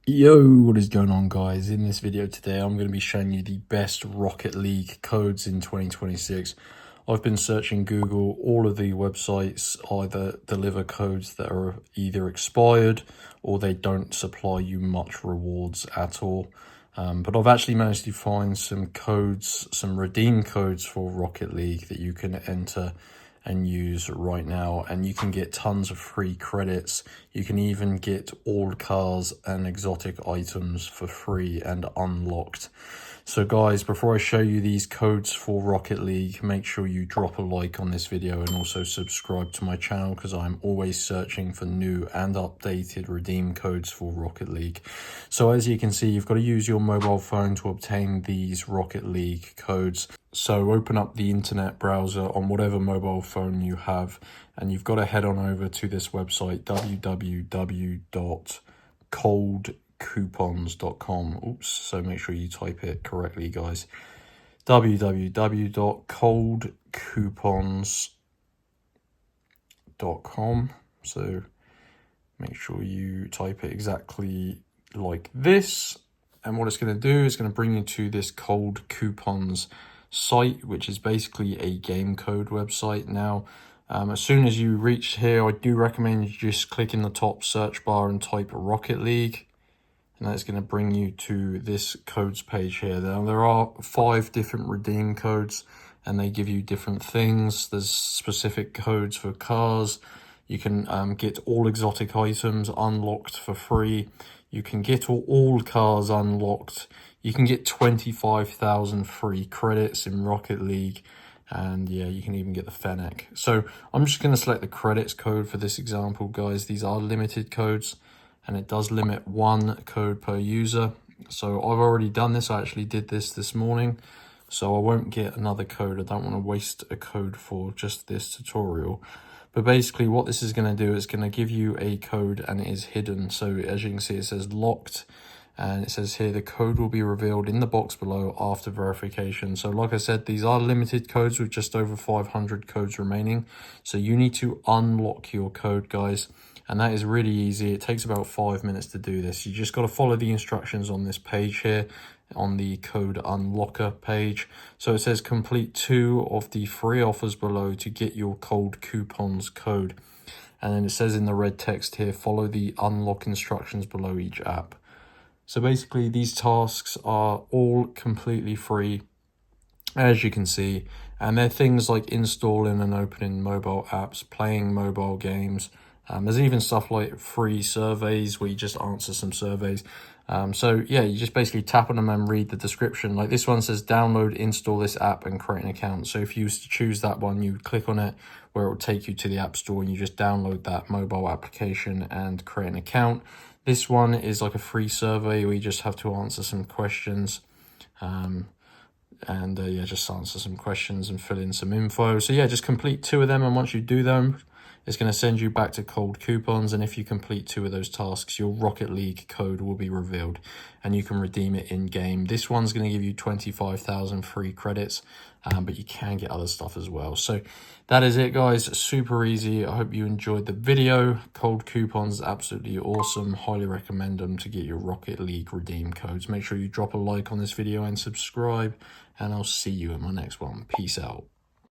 Yo, what is going on, guys? In this video today, I'm going to be showing you the best Rocket League codes in 2026. I've been searching Google. All of the websites either deliver codes that are either expired or they don't supply you much rewards at all. But I've actually managed to find some codes, some redeem codes for Rocket League that you can enter and use right now, and you can get tons of free credits. You can even get all cars and exotic items for free and unlocked. So guys, before I show you these codes for Rocket League, make sure you drop a like on this video and also subscribe to my channel, because I'm always searching for new and updated redeem codes for Rocket League. So as you can see, you've got to use your mobile phone to obtain these Rocket League codes. So open up the internet browser on whatever mobile phone you have, and you've got to head on over to this website, www.coldcoupons.com. Oops, so make sure you type it correctly, guys. www.coldcoupons.com. So make sure you type it exactly like this. And what it's going to do is going to bring you to this Cold Coupons site, which is basically a game code website. Now, as soon as you reach here, I do recommend you just click in the top search bar and type Rocket League, and that's going to bring you to this codes page here. Now, there are 5 different redeem codes, and they give you different things. There's specific codes for cars. You can get all exotic items unlocked for free. You can get all cars unlocked. You can get 25,000 free credits in Rocket League. And yeah, you can even get the Fennec. So I'm just going to select the credits code for this example, guys. These are limited codes, and it does limit 1 code per user. So I've already done this. I actually did this morning. So I won't get another code. I don't want to waste a code for just this tutorial. But basically what this is going to do is going to give you a code, and it is hidden. So as you can see, it says locked, and it says here the code will be revealed in the box below after verification. So like I said, these are limited codes with just over 500 codes remaining. So you need to unlock your code, guys. And that is really easy. It takes about 5 minutes to do this. You just got to follow the instructions on this page here, on the code unlocker page. So it says complete 2 of the free offers below to get your Cold Coupons code. And then it says in the red text here, follow the unlock instructions below each app. So basically these tasks are all completely free, as you can see. And they're things like installing and opening mobile apps, playing mobile games. There's even stuff like free surveys where you just answer some surveys. So yeah, you just basically tap on them and read the description. Like this one says download, install this app and create an account. So if you used to choose that one, you click on it where it will take you to the App Store, and you just download that mobile application and create an account. This one is like a free survey where you just have to answer some questions. Yeah, just answer some questions and fill in some info. So yeah, just complete 2 of them, and once you do them, it's going to send you back to Cold Coupons, and if you complete 2 of those tasks, your Rocket League code will be revealed, and you can redeem it in-game. This one's going to give you 25,000 free credits, but you can get other stuff as well. So that is it, guys. Super easy. I hope you enjoyed the video. Cold Coupons, absolutely awesome. Highly recommend them to get your Rocket League redeem codes. Make sure you drop a like on this video and subscribe, and I'll see you in my next one. Peace out.